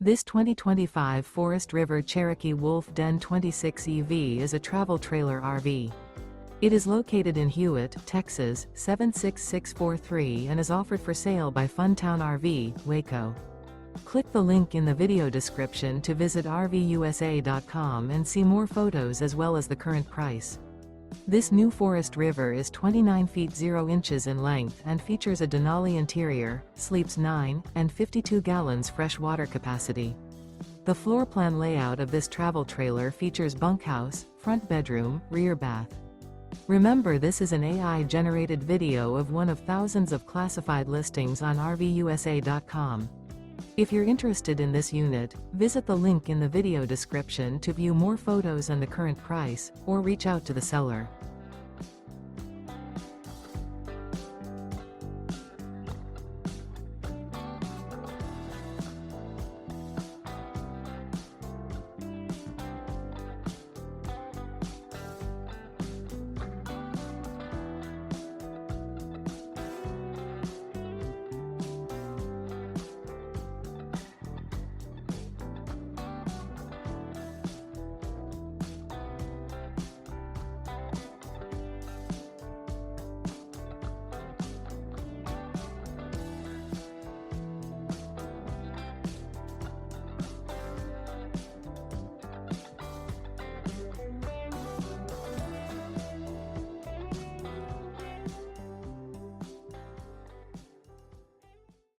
This 2025 Forest River Cherokee Wolf Den 26 EV is a travel trailer RV. It is located in Hewitt, Texas, 76643 and is offered for sale by Funtown RV, Waco. Click the link in the video description to visit RVUSA.com and see more photos as well as the current price. This new Forest River is 29 feet 0 inches in length and features a DENALI interior, sleeps 9, and 52 gallons fresh water capacity. The floor plan layout of this travel trailer features bunkhouse, front bedroom, rear bath. Remember, this is an AI-generated video of one of thousands of classified listings on RVUSA.com. If you're interested in this unit, visit the link in the video description to view more photos and the current price, or reach out to the seller.